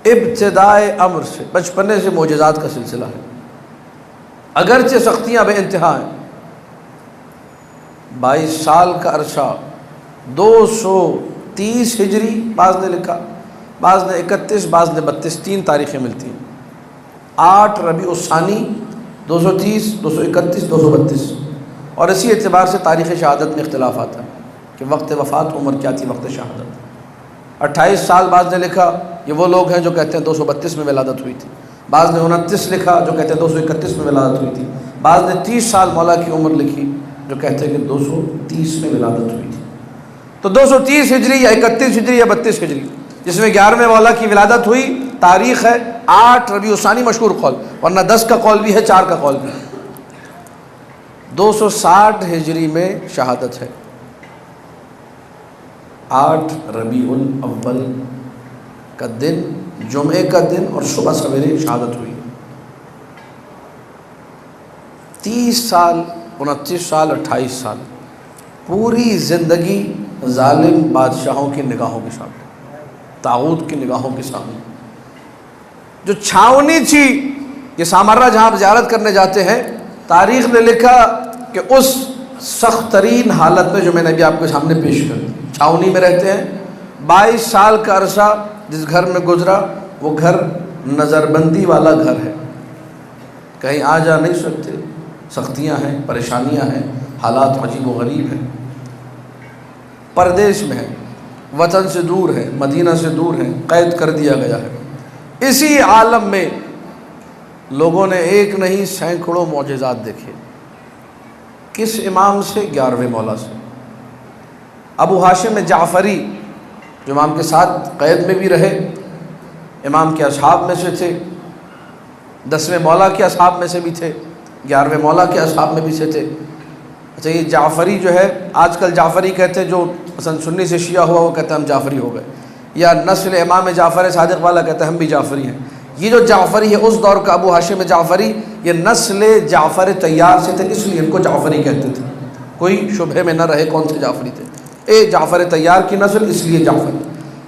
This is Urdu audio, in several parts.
ابتدائے امر سے، بچپنے سے معجزات کا سلسلہ ہے، اگرچہ سختیاں بے انتہا ہیں۔ 22 سال کا عرصہ، 230 ہجری بعض نے لکھا، بعض نے 31، بعض نے 32، 3 تاریخیں ملتی ہیں۔ 8 ربیع الثانی 230، 231، 232، اور اسی اعتبار سے تاریخ شہادت میں اختلاف آتا ہے کہ وقت وفات عمر کیا تھی، وقت شہادت۔ 28 سال بعض نے لکھا، یہ وہ لوگ ہیں جو کہتے ہیں 232 میں ولادت ہوئی تھی، بعض نے 29 لکھا جو کہتے ہیں 231 میں ولادت ہوئی تھی، بعض نے 30 سال مولا کی عمر لکھی جو کہتے ہیں کہ 230 میں ولادت ہوئی تھی۔ تو 230 ہجری یا 31 ہجری یا 32 ہجری، جس میں 11ویں مولا کی ولادت ہوئی، تاریخ ہے 8 ربیع الثانی مشہور قول، ورنہ 10 کا قول بھی ہے، 4 کا قول بھی ہے۔ 260 ہجری میں شہادت ہے، 8 ربیع الاول کا دن، جمعے کا دن اور صبح سویرے شہادت ہوئی۔ 30 سال، 29 سال، 28 سال پوری زندگی ظالم بادشاہوں کی نگاہوں کے سامنے، طاغوت کی نگاہوں کے سامنے۔ جو چھاونی تھی، یہ سامرا جہاں آپ زیارت کرنے جاتے ہیں، تاریخ نے لکھا کہ اس سخت ترین حالت میں جو میں نے ابھی آپ کے سامنے پیش کر دی، چھاونی میں رہتے ہیں۔ 22 سال کا عرصہ جس گھر میں گزرا، وہ گھر نظر بندی والا گھر ہے، کہیں آ جا نہیں سکتے، سختیاں ہیں، پریشانیاں ہیں، حالات عجیب و غریب ہیں، پردیش میں ہے، وطن سے دور ہے، مدینہ سے دور ہے، قید کر دیا گیا ہے۔ اسی عالم میں لوگوں نے ایک نہیں سینکڑوں معجزات دیکھے۔ کس امام سے؟ 11ویں مولا سے۔ ابو ہاشم جعفری جو امام کے ساتھ قید میں بھی رہے، امام کے اصحاب میں سے تھے، 10ویں مولا کے اصحاب میں سے بھی تھے، 11ویں مولا کے اصحاب میں بھی سے تھے۔ اچھا، یہ جعفری جو ہے، آج کل جعفری کہتے ہیں، جو مثلا سنی سے شیعہ ہوا وہ کہتے ہیں ہم جعفری ہو گئے، یا نسل امام جعفر صادق والا کہتا ہے ہم بھی جعفری ہیں۔ یہ جو جعفری ہے اس دور کا ابو ہاشم جعفری، یہ نسل جعفر طیار سے تھے، اس لیے ان کو جعفری کہتے تھے، کوئی شبہ میں نہ رہے کون سے جعفری تھے، جعفر طیار کی نسل، اس لیے جعفری۔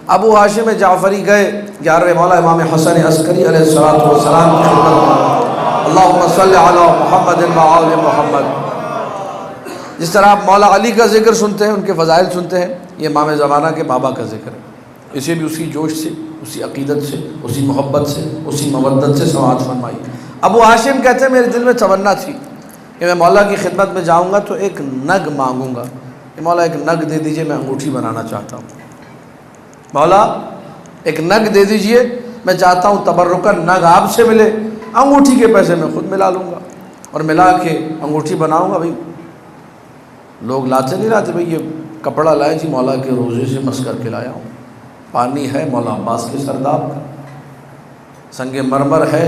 ابو ہاشم جعفری گئے 11ویں مولا امام حسن عسکری علیہ السلام کی خدمت میں، اللہم صلی علی محمد و آل محمد۔ جس طرح آپ مولا علی کا ذکر سنتے ہیں، ان کے فضائل سنتے ہیں، یہ امام زمانہ کے بابا کا ذکر ہے، اسے بھی اسی جوش سے، اسی عقیدت سے، اسی محبت سے، اسی مودت سے سماعت فرمائی۔ ابو ہاشم کہتے ہیں میرے دل میں تمنا تھی کہ میں مولا کی خدمت میں جاؤں گا تو ایک نگ مانگوں گا کہ مولا ایک نگ دے دیجئے، میں انگوٹھی بنانا چاہتا ہوں، مولا ایک نگ دے دیجئے، میں چاہتا ہوں تبرکاً نگ آپ سے ملے، انگوٹھی کے پیسے میں خود ملا لوں گا اور ملا کے انگوٹھی بناؤں گا۔ بھائی لوگ لاتے نہیں لاتے، بھائی یہ کپڑا لائے جی مولا کے روزے سے مس کر کے لایا ہوں، پانی ہے مولا عباس کے سرداب کا، سنگ مرمر ہے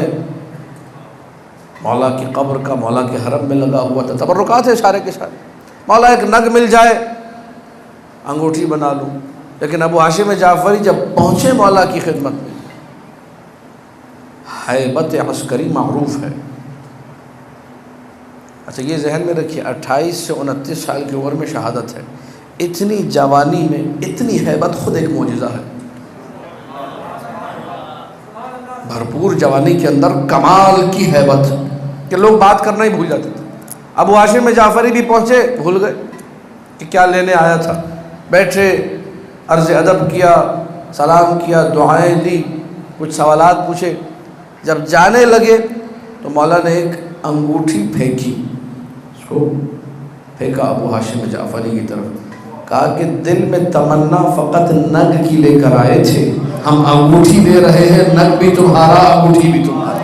مولا کی قبر کا، مولا کے حرم میں لگا ہوا تھا، تبرکات ہے سارے کے سارے، مولا ایک نگ مل جائے انگوٹھی بنا لوں۔ لیکن ابو ہاشم جعفری جب پہنچے مولا کی خدمت میں، ہیبت عسکری معروف ہے۔ اچھا یہ ذہن میں رکھیے، 28 سے 29 سال کی عمر میں شہادت ہے، اتنی جوانی میں اتنی ہیبت خود ایک معجزہ ہے۔ بھرپور جوانی کے اندر کمال کی ہیبت کہ لوگ بات کرنا ہی بھول جاتے تھے۔ ابو ہاشم جعفری بھی پہنچے، بھول گئے کہ کیا لینے آیا تھا، بیٹھے، عرض ادب کیا، سلام کیا، دعائیں دی، کچھ سوالات پوچھے۔ جب جانے لگے تو مولا نے ایک انگوٹھی پھینکی، اس کو پھینکا ابو ہاشم جعفری کی طرف، کہا کہ دل میں تمنا فقط نگ کی لے کر آئے تھے، ہم انگوٹھی دے رہے ہیں، نگ بھی تمہارا، انگوٹھی بھی تمہارا۔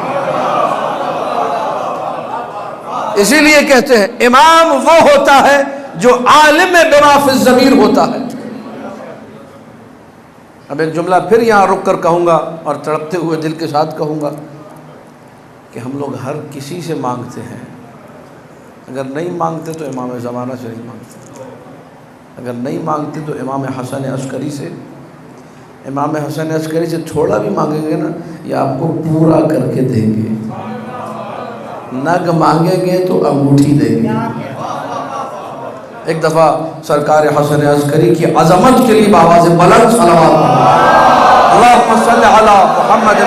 اسی لیے کہتے ہیں امام وہ ہوتا ہے جو عالم بما فی الضمیر ہوتا ہے۔ اب ایک جملہ پھر یہاں رک کر کہوں گا اور تڑپتے ہوئے دل کے ساتھ کہوں گا کہ ہم لوگ ہر کسی سے مانگتے ہیں، اگر نہیں مانگتے تو امام زمانہ سے نہیں مانگتے، اگر نہیں مانگتے تو امام حسن عسکری سے، امام حسن عسکری سے تھوڑا بھی مانگیں گے نا، یہ آپ کو پورا کر کے دیں گے، نگ مانگیں گے تو انگوٹھی دیں گے۔ ایک دفعہ سرکار حسن عسکری کی عظمت کے لیے بآواز بلند صلوات، اللہم صلی علی محمد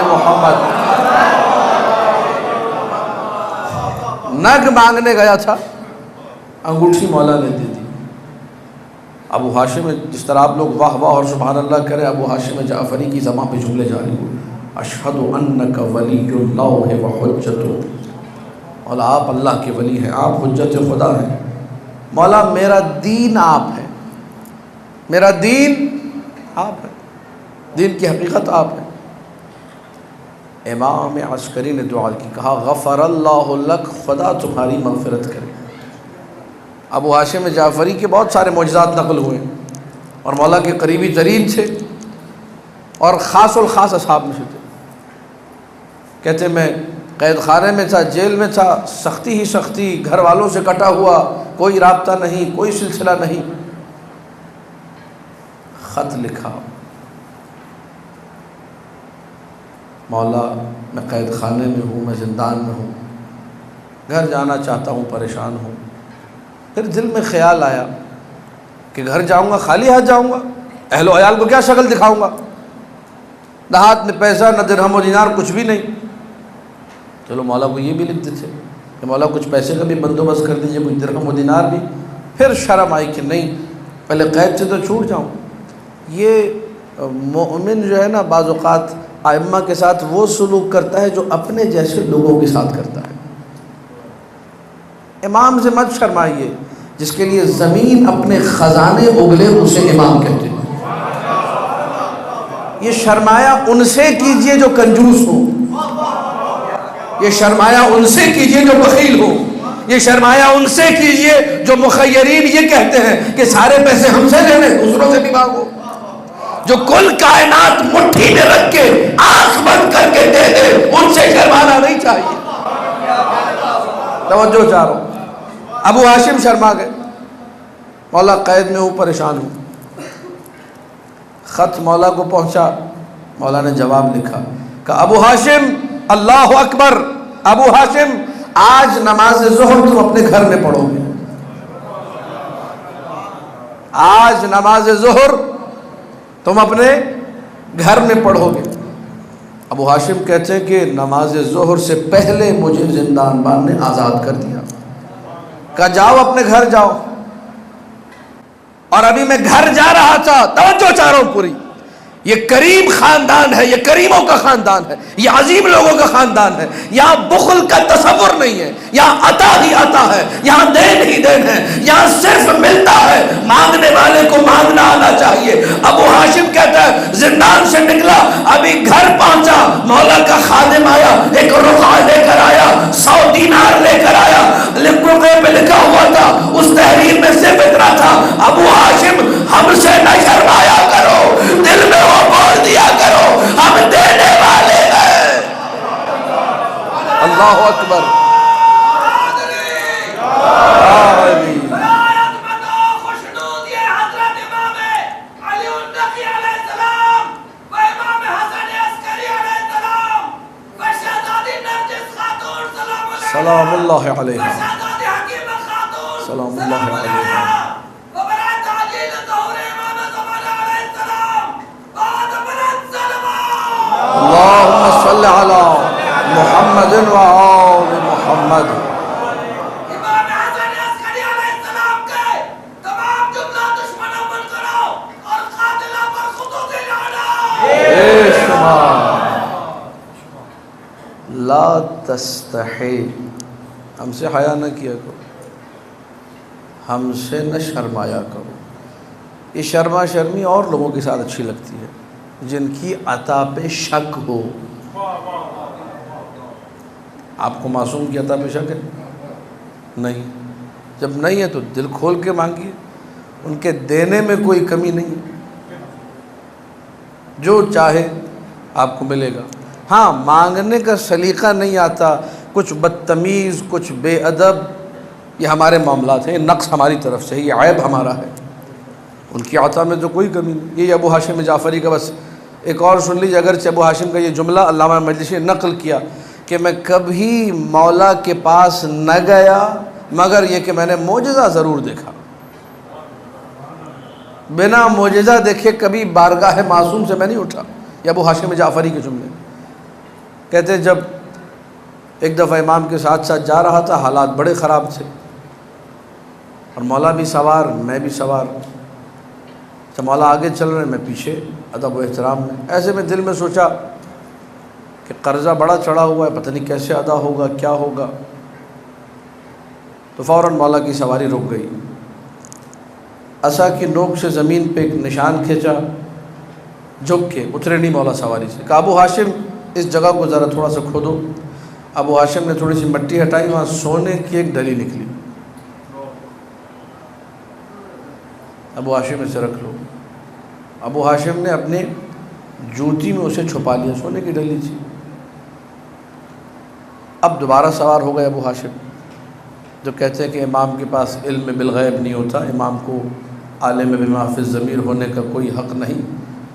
محمد۔ نگ مانگنے گیا تھا، انگوٹھی مولا نے دے دی۔ ابو ہاشم، جس طرح آپ لوگ واہ واہ اور سبحان اللہ کرے، ابو ہاشم جعفری کی زبان پہ جملے جاری ہوئے، اشہد انک ولی اللہ و حجتہ، مولا آپ اللہ کے ولی ہیں، آپ حجت خدا ہیں، مولا میرا دین آپ ہے، میرا دین آپ ہے، دین کی حقیقت آپ ہے۔ امام عسکری نے دعا کی، کہا غفر اللہ لک، خدا تمہاری مغفرت کرے۔ ابو ہاشم جعفری کے بہت سارے معجزات نقل ہوئے اور مولا کے قریبی ترین تھے اور خاص الخاص اصحاب میں سے تھے۔ کہتے میں قید خانے میں تھا، جیل میں تھا، سختی ہی سختی، گھر والوں سے کٹا ہوا، کوئی رابطہ نہیں، کوئی سلسلہ نہیں۔ خط لکھا، مولا میں قید خانے میں ہوں، میں زندان میں ہوں، گھر جانا چاہتا ہوں، پریشان ہوں۔ پھر دل میں خیال آیا کہ گھر جاؤں گا خالی ہاتھ جاؤں گا، اہل و عیال کو کیا شکل دکھاؤں گا، نہ ہاتھ میں پیسہ، نہ درہم و دینار، کچھ بھی نہیں۔ چلو مولا کو یہ بھی لکھتے تھے کہ مولا کچھ پیسے کا بھی بندوبست کر دیجئے، کچھ درہم و دینار بھی۔ پھر شرم آئی کہ نہیں، پہلے قید سے تو چھوٹ جاؤں۔ یہ مومن جو ہے نا، بعض اوقات ائمہ کے ساتھ وہ سلوک کرتا ہے جو اپنے جیسے لوگوں کے ساتھ کرتا ہے۔ امام سے مت شرمائیے، جس کے لیے زمین اپنے خزانے اگلے اسے امام کہتے ہیں۔ یہ شرمایا ان سے کیجئے جو کنجوس ہو، یہ شرمایا ان سے کیجئے جو بخیل ہو، یہ شرمایا ان سے کیجئے جو مخیرین یہ کہتے ہیں کہ سارے پیسے ہم سے لے لیں، دوسروں سے بھی مانگو۔ جو کل کائنات مٹھی میں رکھ کے آنکھ بند کر کے دے دے، ان سے شرمانا نہیں چاہیے۔ توجہ چاہ رہا ہوں۔ ابو ہاشم شرما گئے، مولا قید میں ہوں، پریشان ہوں۔ خط مولا کو پہنچا، مولا نے جواب لکھا کہ ابو ہاشم اللہ اکبر، ابو ہاشم آج نماز ظہر تم اپنے گھر میں پڑھو گے، آج نماز ظہر تم اپنے گھر میں پڑھو گے۔ ابو ہاشم کہتے ہیں کہ نماز ظہر سے پہلے مجھے زندان بان نے آزاد کر دیا، کہا جاؤ اپنے گھر جاؤ۔ اور ابھی میں گھر جا رہا تھا، توجہ چاہ رہا ہوں پوری، یہ کریم خاندان ہے، یہ کریموں کا خاندان ہے، یہ عظیم لوگوں کا خاندان ہے۔ یہاں بخل کا تصور نہیں ہے، یہاں عطا ہی عطا ہے، یہاں دین ہی دین ہے، یہاں صرف ملتا ہے، مانگنے والے کو مانگنا آنا چاہیے۔ ابو ہاشم کہتا ہے زندان سے نکلا، ابھی گھر پہنچا، مولا کا خادم آیا، ایک رقعہ لے کر آیا، 100 دینار لے کر آیا، رقعے پہ لکھا ہوا تھا، اس تحریر میں صرف اتنا تھا، ابو ہاشم ہم سے نہ شرمایا کرو، دل میں وہ بول دیا کرو ہم دینے والے ہیں۔ اللہ اکبر۔ سلام اللہ علیہ، سلام اللہ علیہ۔ اللہم صلی علی محمد و آل محمد۔ امام حسن عسکری علیہ السلام کے تمام جملہ دشمنوں بن کرو اور قاتلہ پر خطوط لانا۔ بے شمار۔ لا تستحی، ہم سے حیا نہ کیا کرو، ہم سے نہ شرمایا کرو۔ یہ شرما شرمی اور لوگوں کے ساتھ اچھی لگتی ہے جن کی عطا پہ شک ہو۔ آپ کو معصوم کی عطا پہ شک ہے؟ نہیں۔ جب نہیں ہے تو دل کھول کے مانگیے، ان کے دینے میں کوئی کمی نہیں ہے، جو چاہے آپ کو ملے گا۔ ہاں، مانگنے کا سلیقہ نہیں آتا، کچھ بدتمیز، کچھ بے ادب، یہ ہمارے معاملات ہیں، یہ نقص ہماری طرف سے ہے، یہ عیب ہمارا ہے۔ ان کی عطا میں تو کوئی کمی نہیں۔ یہ ابو ہاشم جعفری کا بس ایک اور سن لیجیے، اگرچہ ابو ہاشم کا یہ جملہ علامہ مجلسی نے نقل کیا کہ میں کبھی مولا کے پاس نہ گیا مگر یہ کہ میں نے معجزہ ضرور دیکھا، بنا معجزہ دیکھے کبھی بارگاہ معصوم سے میں نہیں اٹھا۔ یہ ابو ہاشم جعفری کے جملے۔ کہتے جب ایک دفعہ امام کے ساتھ ساتھ جا رہا تھا، حالات بڑے خراب تھے اور مولا بھی سوار، میں بھی سوار، جب مولا آگے چل رہے ہیں میں پیچھے ادب و احترام میں. ایسے میں دل میں سوچا کہ قرضہ بڑا چڑھا ہوا ہے، پتہ نہیں کیسے ادا ہوگا، کیا ہوگا. تو فوراً مولا کی سواری رک گئی. عصا کی نوک سے زمین پہ ایک نشان کھینچا، جھک کے اترے نہیں مولا سواری سے. کہا ابو ہاشم اس جگہ کو ذرا تھوڑا سا کھودو. ابو ہاشم نے تھوڑی سی مٹی ہٹائی، وہاں سونے کی ایک ڈلی نکلی. ابو ہاشم اسے رکھ لو. ابو ہاشم نے اپنے جوتی میں اسے چھپا لیا، سونے کی ڈلی تھی. اب دوبارہ سوار ہو گئے ابو ہاشم. جو کہتے ہیں کہ امام کے پاس علم بالغیب نہیں ہوتا، امام کو عالم بما فی الضمیر ہونے کا کوئی حق نہیں،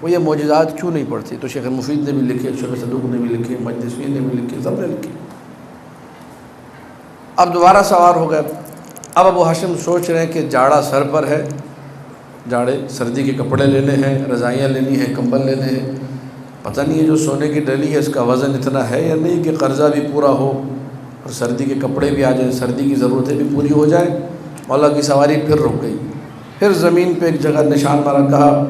وہ یہ معجزات کیوں نہیں پڑھتے؟ تو شیخ مفید نے بھی لکھے، شیخ صدوق نے بھی لکھے، محدثین نے بھی لکھے، سب نے لکھے. اب دوبارہ سوار ہو گئے. اب ابو ہاشم سوچ رہے ہیں کہ جاڑا سر پر ہے، جاڑے سردی کے کپڑے لینے ہیں، رضائیاں لینی ہیں، کمبل لینے ہیں. پتہ نہیں ہے جو سونے کی ڈلی ہے اس کا وزن اتنا ہے یا نہیں کہ قرضہ بھی پورا ہو اور سردی کے کپڑے بھی آ جائیں، سردی کی ضرورتیں بھی پوری ہو جائیں. مولا کی سواری پھر رک گئی. پھر زمین پہ ایک جگہ نشان مارا. کہا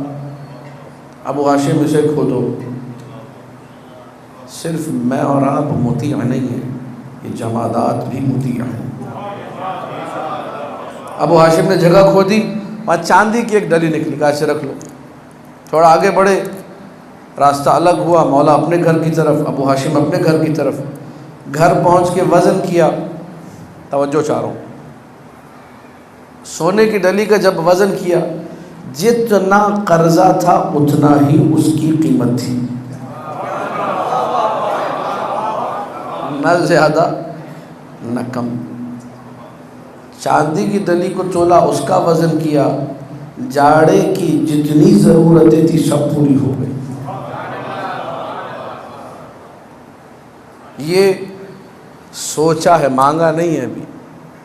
ابو ہاشم اسے کھودو. صرف میں اور آپ مطیع نہیں ہیں، یہ جمادات بھی مطیع ہیں. ابو ہاشم نے جگہ کھودی، وہاں چاندی کی ایک ڈلی نکلی. کہا اسے رکھ لو. تھوڑا آگے بڑھے، راستہ الگ ہوا. مولا اپنے گھر کی طرف، ابو ہاشم اپنے گھر کی طرف. گھر پہنچ کے وزن کیا. توجہ چاہ رہا ہوں، سونے کی ڈلی کا جب وزن کیا، جتنا قرضہ تھا اتنا ہی اس کی قیمت تھی، نہ زیادہ نہ کم. چاندی کی ڈلی کو تولا، اس کا وزن کیا، جاڑے کی جتنی ضرورتیں تھی سب پوری ہو گئی. یہ سوچا ہے، مانگا نہیں ہے،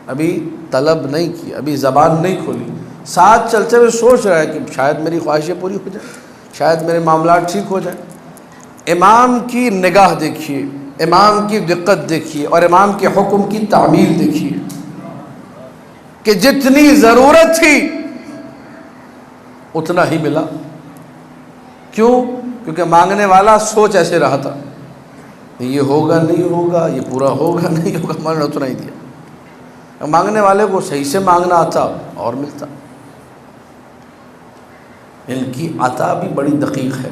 ابھی طلب نہیں کی، ابھی زبان نہیں کھولی. ساتھ چلتے ہوئے سوچ رہا ہے کہ شاید میری خواہشیں پوری ہو جائیں، شاید میرے معاملات ٹھیک ہو جائیں. امام کی نگاہ دیکھیے، امام کی دقت دیکھیے اور امام کے حکم کی تعمیل دیکھیے کہ جتنی ضرورت تھی اتنا ہی ملا. کیوں؟ کیونکہ مانگنے والا سوچ ایسے رہا تھا، یہ ہوگا نہیں ہوگا، یہ پورا ہوگا نہیں ہوگا، میں نے اتنا ہی دیا. مانگنے والے کو صحیح سے مانگنا آتا اور ملتا. ان کی عطا بھی بڑی دقیق ہے.